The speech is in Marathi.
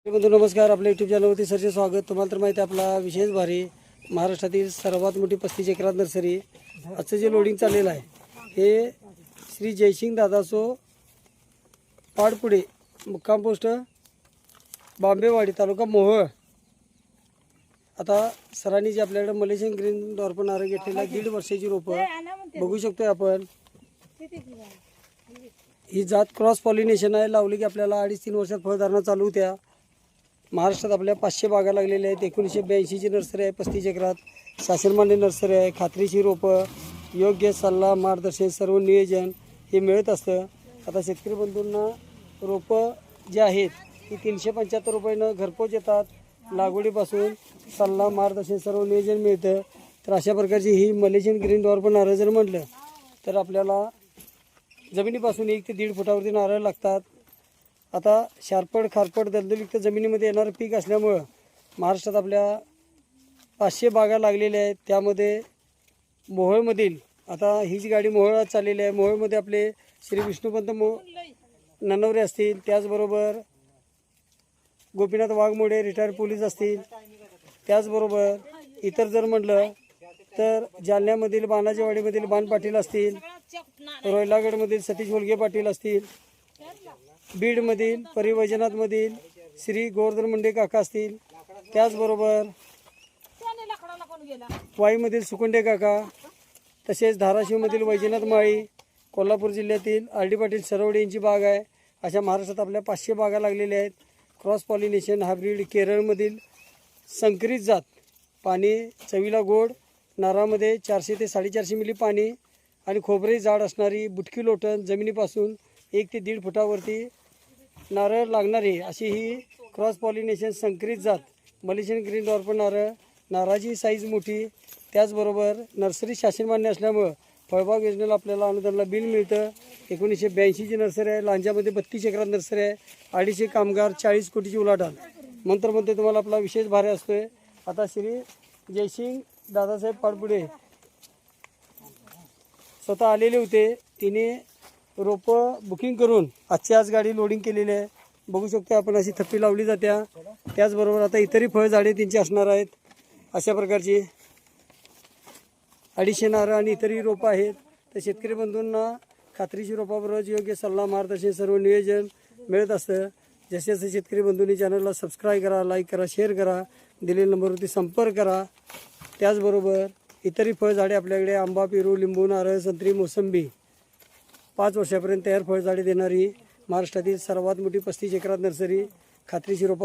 बंधू नमस्कार. आपल्या यूट्यूब चॅनलवरती सरचे स्वागत. तुम्हाला तर माहिती आहे आपला विशेष भारी महाराष्ट्रातील सर्वात मोठी 35 एकरात नर्सरी. आजचं जे लोडिंग चाललेलं आहे हे श्री जयसिंग दादासो पाडपुडे मुक्काम पोस्ट बांबेवाडी तालुका मोहोळ. आता सरांनी जे आपल्याकडे मलेशियन ग्रीन डॉर्फ नारळ घेतलेला 1.5 वर्षाची रोपं बघू शकतोय आपण. ही जात क्रॉस पॉलिनेशन आहे. लावली की आपल्याला 2.5-3 वर्षात फळधारणा चालू होत्या. महाराष्ट्रात आपल्या 500 बागा लागलेल्या आहेत. 1982ची नर्सरी आहे. 35 एकरात शासनमान्य नर्सरी आहे. खात्रीशीर रोपं, योग्य सल्ला मार्गदर्शन सर्व नियोजन हे मिळत असतं. आता शेतकरी बंधूंना रोपं जे आहेत ती 375 रुपयानं घरपोच येतात. लागवडीपासून सल्ला मार्गदर्शन सर्व नियोजन मिळतं. तर अशा प्रकारची ही मलेशियन ग्रीन डॉर्फ नारळ जर म्हटलं तर आपल्याला जमिनीपासून 1 ते 1.5 फुटावरती नारळ लागतात. आता शारपड खारपड दलदलयुक्त जमिनीमध्ये येणारं पीक असल्यामुळं महाराष्ट्रात आपल्या 500 बागा लागलेल्या आहेत. त्यामध्ये मोहोळमधील आता ही जी गाडी मोहोळात चाललेली आहे. मोहोळमध्ये आपले श्री विष्णुपंत ननवरे असतील, त्याचबरोबर गोपीनाथ वाघमोडे रिटायर्ड पोलीस असतील, त्याचबरोबर इतर जर म्हटलं तर जालन्यामधील बाणाजेवाडीमधील बाण पाटील असतील, रोयलागडमधील सतीश मुलगे पाटील असतील, बीडमधील परिवैजनाथमधील श्री गोवर्धन मुंडे काका असतील, त्याचबरोबर वाईमधील सुकुंडे काका, तसेच धाराशिवमधील वैजनाथ माळी, कोल्हापूर जिल्ह्यातील आर.डी. पाटील सरवडे यांची बाग आहे. अशा महाराष्ट्रात आपल्या 500 बागा लागलेल्या आहेत. क्रॉस पॉलिनेशन हायब्रिड केरळमधील संकरित जात, पाणी चवीला गोड, नारळामध्ये 400 ते 450 मिली पाणी आणि खोबरे जाड असणारी बुटकी लोटण, जमिनीपासून 1 ते 1.5 फुटावरती नारळ लागणारी अशी ही क्रॉस पॉलिनेशन संकरित जात मलेशियन ग्रीन डॉर्फ नारळ. नारळाची साईज मोठी, त्याचबरोबर नर्सरी शासनमान्य असल्यामुळं फळबाग योजनेला आपल्याला अनुदानाला बिल मिळतं. 1982ची नर्सरी आहे. लांजामध्ये 32 एकरात नर्सरी आहे. 250 कामगार, 40 कोटीची उलाढाल. मंत्र म्हणते तुम्हाला आपला विशेष भारी असतोय. आता श्री जयसिंग दादासाहेब पाडपुडे स्वतः आलेले होते. तिने रोपं बुकिंग करून आजची आज गाडी लोडिंग केलेली आहे. बघू शकतो आपण अशी थप्पी लावली जात्या. त्याचबरोबर आता इतरही फळझाडे त्यांची असणार आहेत. अशा प्रकारची 250 नारळ आणि इतरही रोपं आहेत. तर शेतकरी बंधूंना खात्रीशीर रोपाबरोबर योग्य सल्ला मार्गदर्शन सर्व नियोजन मिळत असतं. जसे जसे शेतकरी बंधूंनी चॅनलला सबस्क्राईब करा, लाईक करा, शेअर करा, दिलेल्या नंबरवरती संपर्क करा. त्याचबरोबर इतरही फळझाडे आपल्याकडे आंबा, पेरू, लिंबू, नारळ, संत्री, मोसंबी 5 वर्षापर्यंत तयार फळझाडे देणारी महाराष्ट्रातील सर्वात मोठी 35 एकरात नर्सरी. खात्रीशीर रोपा